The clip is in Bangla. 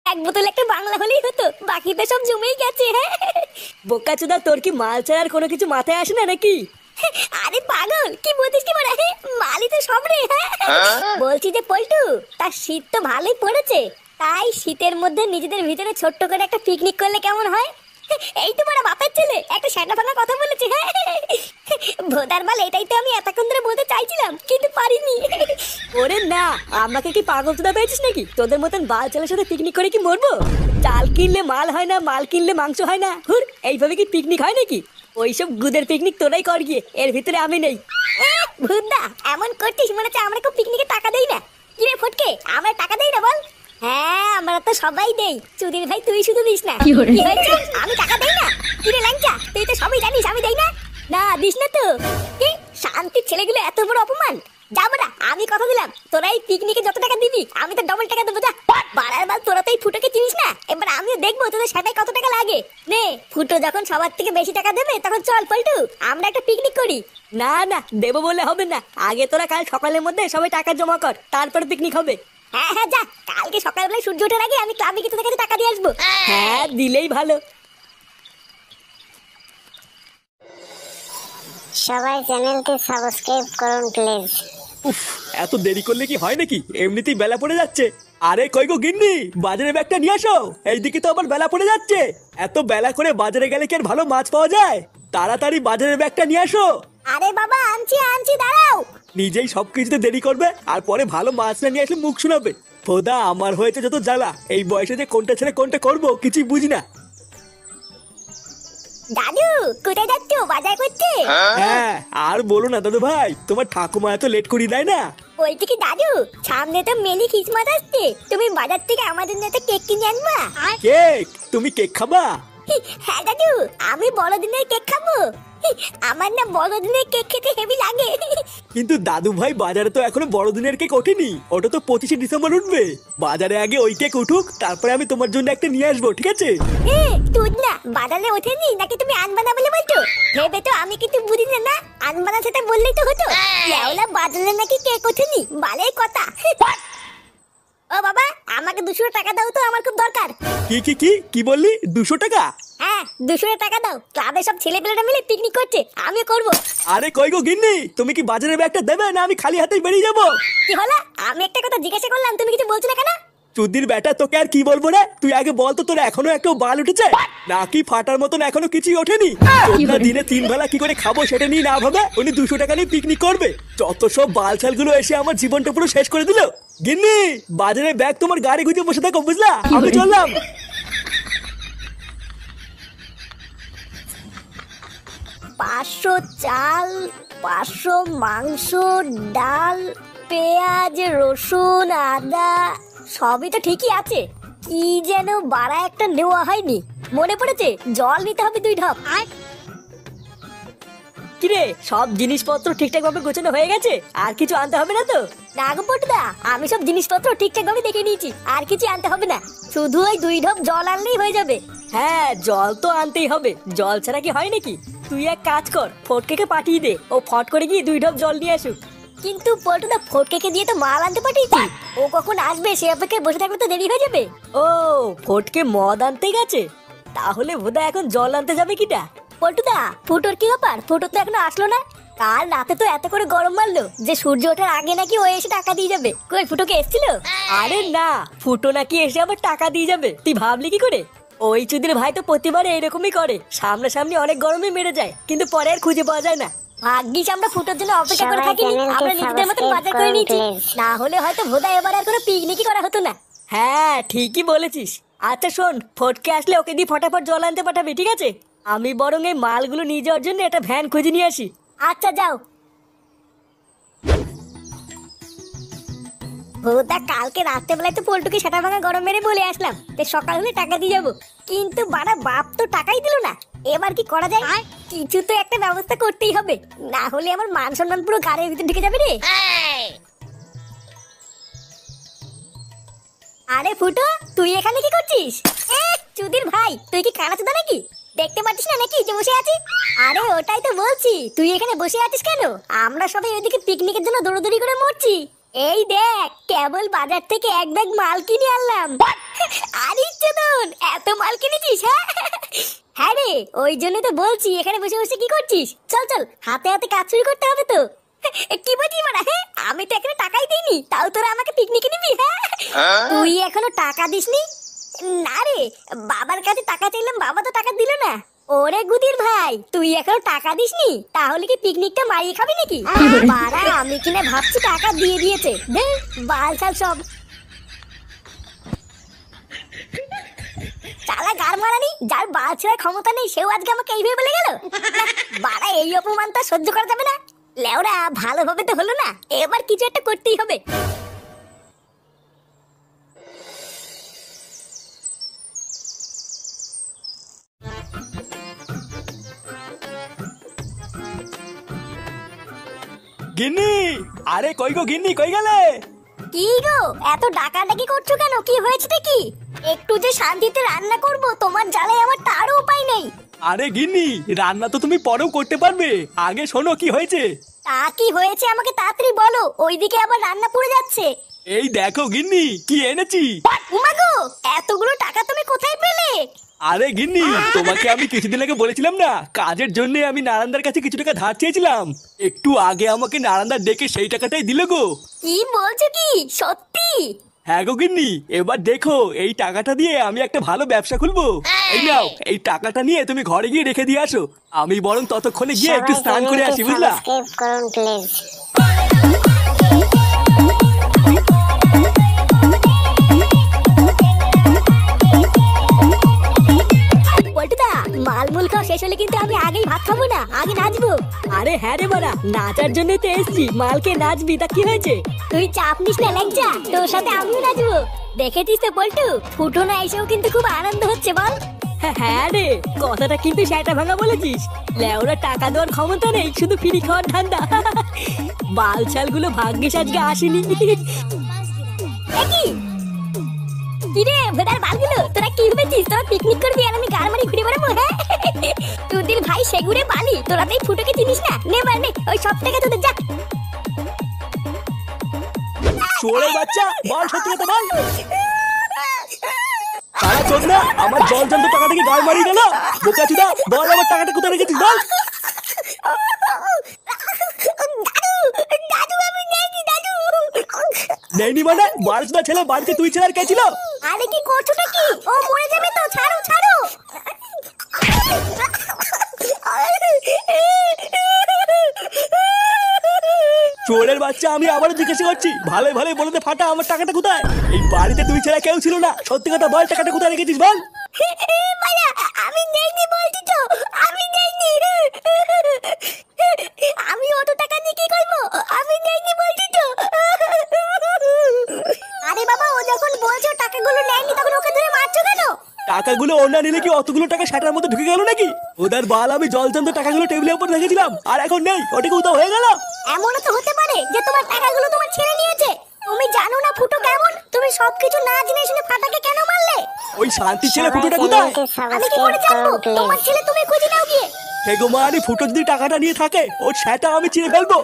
এক বোতল একটা বাংলা হলেই হতো, বাকিটা সব জমেই গেছে। হ্যাঁ বোকাচোদা, তোর কি মাল ছাড়ার কোনো কিছু মাথায় আসে না নাকি? আরে পাগল, কি বলছিস কি বড়া? মালই তো সব রে। বলছি যে পল্টু, তার শীত তো ভালোই পড়েছে, তাই শীতের মধ্যে নিজেদের ভিতরে ছোট্ট করে একটা পিকনিক করলে কেমন হয়? এই তো বড় বাপের ছেলে একটা শ্যাটা ফাটা কথা বলেছে। হ্যাঁ ভোদার মাল, এটাই তো আমি এতক্ষণ ধরে বলতে চাইছিলাম কিন্তু পারিনি। ওরে না, আমাকে কি পাগল চোদা পেয়েছিস নাকি? তোদের মতন বাল ছেলের সাথে পিকনিক করে কি মরবো? চাল কিনলে মাল হয় না, মাল কিনলে মাংস হয় না। হুর, এইভাবে কি পিকনিক হয় নাকি? ওইসব গুদের পিকনিক তোরাই কর গিয়ে, এর ভিতরে আমি নেই। ভুদা, এমন করছিস মনে হচ্ছে আমরা কেউ পিকনিকে টাকা দেই না। কি রে ফটকে, আমরা টাকা দেই না বল? হ্যাঁ আমরা তো সবাই দেই, চুদির ভাই তুই শুধু দিস না। কি হয়েছে, আমি টাকা দেই না? কি রে ল্যাংচা, তুই তো সবই জানিস আমি দেই না। না দিস না তো? কি শান্তির ছেলেগুলো এত বড় অপমান! যাবো না, আমি কথা দিলাম তোরা এই পিকনিকে যত টাকা দিবি আমি তো ডবল টাকা দেবো। যা বাড়ার বার, তোরা তো এই ফুটোকে চিনিস না, এবার আমিও দেখবো তোদের সেটাই কত টাকা লাগে। নে ফুটো যখন সবার থেকে বেশি টাকা দেবে তখন চল পল্টু, আমরা একটা পিকনিক করি। না না, দেবো বলে হবে না। আগে তোরা কাল সকালের মধ্যে সবাই টাকা জমা কর, তারপরে পিকনিক হবে। হ্যাঁ হ্যাঁ যা, কালকে সকালবেলায় সূর্য ওঠার আগে আমি ক্লাবে গিয়ে তোদের কাছে টাকা দিয়ে আসবো। হ্যাঁ, দিলেই ভালো। সবাই চ্যানেলটি সাবস্ক্রাইব করুন প্লিজ। উফ, এত দেরি করলে কি হয় নাকি? এমনিতেই বেলা পড়ে যাচ্ছে। আরে কই গো গিন্নি, বাজারে ব্যাগটা নিয়ে আসো। এইদিকে তো আবার বেলা পড়ে যাচ্ছে। এত বেলা করে বাজারে গেলে কি আর ভালো মাছ পাওয়া যায়? তাড়াতাড়ি বাজারের ব্যাগটা নিয়ে আসো। আরে বাবা আনছি আনছি, দাঁড়াও। নিজেই সবকিছুতে দেরি করবে আর পরে ভালো মাছ না নিয়ে আসলে মুখ শোনাবে। খোদা, আমার হয়েছে যত জ্বালা। এই বয়সে যে কোনটা ছেড়ে কোনটা করবো কিছুই বুঝি না। দাদু কোথায় যাচ্ছ, বাজার করতে? হ্যাঁ, আর বলো না দাদু ভাই, তোমার ঠাকুমা এত লেট করি দেয় না। বলছি কি দাদু, সামনে তো মেলি খ্রিসমাস আসছে, তুমি বাজার থেকে আমাদের জন্য একটা কেক কিনে আনবা। কেক? তুমি কেক খাবা? হ্যাঁ দাদু, আমি বড়দিনের কেক খাবো। আমার না বড়দিনের কেক খেতে হেভি লাগে। কিন্তু দাদু ভাই, বাজারে তো এখনো বড়দিনের কেক ওঠেনি। ওটা তো 25শে ডিসেম্বর উঠবে। বাজারে আগে ওই কেক উঠুক, তারপরে আমি তোমার জন্য একটা নিয়ে আসবো, ঠিক আছে? তুই না বাজারে ওঠেনি নাকি তুমি আনবা না বলে বলছো? ভেবে তো আমি কিন্তু বুঝি না, আনবা না সেটা বললেই তো হতো। লেওলা বাজারে নাকি কেক ওঠেনি, ভালোই কথা। ও বাবা, আমাকে 200 টাকা দাও তো, আমার খুব দরকার। কি কি কি কি বললি? 200 টাকা? হ্যাঁ 200 টাকা দাও, ক্লাবে সব ছেলেপেলেরা মিলে পিকনিক করছে, আমিও করবো। আরে কই গো গিন্নি, তুমি কি বাজারের ব্যাগটা দেবে না আমি খালি হাতেই বেরিয়ে যাবো? কি হলো, আমি একটা কথা জিজ্ঞাসা করলাম, তুমি কিছু বলছো না কেন? চুদির বেটা, তোকে আর কি বলবো রে? তুই আগে বল তো, তোর এখনো একটু বাল উঠেছে নাকি? ফাটার মতন এখনো কিছুই ওঠেনি? তোমরা দিনে 3 বেলা কি করে খাবো সেটা নিয়ে না ভাবে উনি 200 টাকা নিয়ে পিকনিক করবে। যত সব বালছালগুলো এসে আমার জীবনটা পুরো শেষ করে দিল। গিন্নি, বাজারের ব্যাগ তোমার গাড়ি গুজে বসে থাকো, বুঝলা? আমি চললাম। 500 চাল, 500 মাংস, ডাল, পেঁয়াজ, রসুন, আদা সবই তো ঠিকই আছে, কি যেন বাড়া একটা নেওয়া হয়নি। মনে পড়েছে, জল নিতে হবে 2 ঢপ। কিরে, সব জিনিসপত্র ঠিকঠাক ভাবে গোছানো হয়ে গেছে? আর কিছু আনতে হবে না তো? না গো পটুদা, আমি সব জিনিসপত্র ঠিকঠাক ভাবে দেখে নিয়েছি, আর কিছু আনতে হবে না, শুধু ওই 2 ঢপ জল আনলেই হয়ে যাবে। হ্যাঁ, জল তো আনতেই হবে, জল ছাড়া কি হয় নাকি? তুই এক কাজ কর, ফটকে পাঠিয়ে দে, ও ফট করে গিয়ে 2 ঢপ জল নিয়ে আসুক। কিন্তু পটুদা ফটকে দিয়ে তো মাল আনতে পাঠিয়েছি, ও কখন আসবে সে অপেক্ষায় বসে থাকলে তো দেরি হয়ে যাবে। ও, ফটকে মদ আনতে গেছে? তাহলে বোধহয় এখন জল আনতে যাবে কিটা? পল্টুদা, ফুটোর কি ব্যাপার? ফুটোর তো এখনো আসলো না। কাল রাতে তো এত করে গরম মারলো যে সূর্য ওঠার আগে নাকি ও এসে টাকা দিয়ে যাবে। কই ফুটোকে এসেছিল? আরে না, ফুটো নাকি এসে আবার টাকা দিয়ে যাবে, তুই ভাবলি কি করে? ওই চুদির ভাই তো প্রতিবারে এরকমই করে, সামনাসামনি অনেক গরমে মেরে যায়, কিন্তু পরে আর খুঁজে পাওয়া যায় না। ভাগ্যিস আমরা ফুটোর জন্য অপেক্ষা করে থাকিনি, আমরা নিজেদের মতন বাজার করে নিয়েছি, না হলে হয়তো ভোদা এবার আর কোনো পিকনিকই করা হতো না। হ্যাঁ ঠিকই বলেছিস। আচ্ছা শোন, ফটকে আসলে ওকে দিয়ে ফটাফট জল আনতে পাঠাবি, ঠিক আছে? আমি বরং এই মালগুলো নিয়ে যাওয়ার জন্য একটা ভ্যান খুঁজে নিয়ে আসি। আচ্ছা যাও। ভোদা কালকে রাত্রেবেলায় তো পল্টুকে সেটা ভাঙা গরম মেরে বলে আসলাম যে সকাল হলে টাকা দিয়ে যাবো, কিন্তু বাড়া বাপ তো টাকাই দিল না। এবার কি করা যায়? কিছু তো একটা ব্যবস্থা করতেই হবে, না হলে আমার মান সম্মান পুরো গাড়ির ভিতর ঢুকে যাবে রে। আরে ফুটো, তুই এখানে কি করছিস? চুদির ভাই, তুই কি কানা চুদা নাকি? দেখতে পাচ্ছিস না নাকি যে বসে আছি? আরে ওটাই তো বলছি, তুই এখানে বসে আছিস কেন? আমরা সবাই ওইদিকে পিকনিকের জন্য দৌড়দৌড়ি করে মরছি। এই দেখ, কেবল বাজার থেকে এক ব্যাগ মাল কিনে আনলাম। আরে মতন এত মাল কিনেছিস? হ্যাঁ হ্যাঁ রে, ওই জন্য তো বলছি এখানে বসে বসে কি করছিস। চল চল, হাতে হাতে কাজ শুরু করতে হবে তো। কি বলছিস মানে? হ্যাঁ, আমি তো এখানে টাকাই দিইনি, তাও তোরা আমাকে পিকনিকে নিবি? হ্যাঁ, তুই এখনো টাকা দিসনি? না রে, বাবার কাছে টাকা চাইলাম, বাবা তো টাকা দিল না। ওরে গুদির ভাই, তুই এখনো টাকা দিসনি, তাহলে কি পিকনিকটা মারিয়ে খাবি নাকি? বাড়া, আমি কিনা ভাবছি টাকা দিয়ে দিয়েছে। দে বাল ছাল সব। চালা গার মারানি, যার বাল ছেড়ার ক্ষমতা নেই সেও আজকে আমাকে এইভাবে বলে গেল। বাড়া, এই অপমান তো সহ্য করা যাবে না। লেওরা, ভালোভাবে তো হলো না, এবার কিছু একটা করতেই হবে। গিন্নি, আরে কই গো গিন্নি, কই গেলে? কি গো, এত ডাকাডাকি করছো কেন? কি হয়েছে কি? একটু যে শান্তিতে রান্না করব, তোমার জ্বালায় আমার তারও উপায় নেই। আরে গিন্নি, রান্না তো তুমি পরেও করতে পারবে, আগে শোনো কি হয়েছে। তা কি হয়েছে আমাকে তাড়াতাড়ি বলো, ওইদিকে আবার রান্না পুড়ে যাচ্ছে। এই দেখো গিন্নি, কি এনেছি। উমা গো, এতগুলো টাকা তুমি কোথায় পেলে? আরে গিন্নি, তোমাকে আমি কিছুদিন আগে বলেছিলাম না, কাজের জন্য আমি নারায়ণদার কাছে কিছু টাকা ধার চেয়েছিলাম। একটু আগে আমাকে নারায়ণদার ডেকে সেই টাকাটাই দিল গো। কি বলছো কি, সত্যি? হ্যাঁ গো গিন্নি, এবার দেখো এই টাকাটা দিয়ে আমি একটা ভালো ব্যবসা খুলবো। এই নাও, এই টাকাটা নিয়ে তুমি ঘরে গিয়ে রেখে দিয়ে আসো, আমি বরং ততক্ষণে গিয়ে একটু সবাই স্নান করে আসি, চ্যানেলটি বুঝলা? সাবস্ক্রাইব করুন প্লিজ। পল্টুদা, মালমূল খাওয়া শেষ হলে কিন্তু আমি আগেই ভাত খাবো না, আগে নাচবো। আরে হ্যাঁ রে বাড়া, নাচার জন্য তো এসছি, মালকে নাচবি, তা কি হয়েছে? তুই চাপ নিস না ল্যাংচা, তোর সাথে আমিও নাচবো। দেখেছিস তো পল্টু, ফুটো না এসেও কিন্তু খুব আনন্দ হচ্ছে বল। হ্যাঁ রে, কথাটা কিন্তু সেটা ভাঙা বলেছিস। লেওরা টাকা দেওয়ার ক্ষমতা নেই, শুধু ফিরি খাওয়ার ঠান্ডা। বালছাল গুলো ভাগ্যিস আজকে আসেনি। একই কিরে ভেদার বালগুলো, তোরা কি ভেবেছিস তোরা পিকনিক করবি আর আমি গাড় মারি ঘুরে বেড়াবো? হ্যাঁ, তোদের ভাই সেগুড়ে বালি, তোরা তো এই ফুটোকে চিনিস না। নে মার নে, ওই সব টাকা তোদের যা। চোরের বাচ্চা, বল সত্যি কথা বল। সারা চোদ না, আমার জল জল টাকা থেকে গাল মারিয়ে গেল। বোকা চুদা, বল আমার টাকাটা কোথায় রেখেছিস বল। দাদু, আমি নেইনি দাদু। নেইনি মানে? বারোটা ছেলে বাড়িতে তুই ছেলে আর কে ছিল? আরে কি করছোটা কি? ও মরে যাবে তো, ছাড়ো ছাড়ো। চোরের বাচ্চা, আমি আবারও জিজ্ঞাসা করছি, ভালোই ভালোই বলতে ফাটা, আমার টাকাটা কোথায়? এই বাড়িতে তুই ছেলে কেউ ছিল না, সত্যি কথা বল, টাকাটা কোথায় রেখেছিস বল। মায়া, আমি নেইনি বলছি তো, আমি নেইনি। আমি অত টাকা নিয়ে কি করবো? আমি নেইনি বলছি তো। আরে বাবা, ও যখন বলছো টাকাগুলো নেয়নি, তখন ওকে ধরে মারছো কেন? টাকাগুলো ওনা নিলে কি অতগুলো টাকা সেটার মধ্যে ঢুকে গেল নাকি? ওদের বাল, আমি জল জন্ত টাকাগুলো টেবিলের উপর রেখেছিলাম, আর এখন নেই, ওটা কোথাও হয়ে গেল। এমনও তো হতে পারে যে তোমার টাকাগুলো তোমার ছেলে নিয়েছে। তুমি জানো না ফুটো কেমন? তুমি সবকিছু না জেনে শুনে ফাটাকে কেন মারলে? ওই শান্তি ছেলে সবাই ফুটোটা কোথায়? চ্যানেলটি আমি কি করে সাবস্ক্রাইব জানবো? করুন তোমার প্লিজ। ছেলে তুমি খুঁজে নাও গিয়ে। হে গো মা, ফুটো যদি টাকাটা নিয়ে থাকে, ওর সেটা আমি চিনে ফেলবো।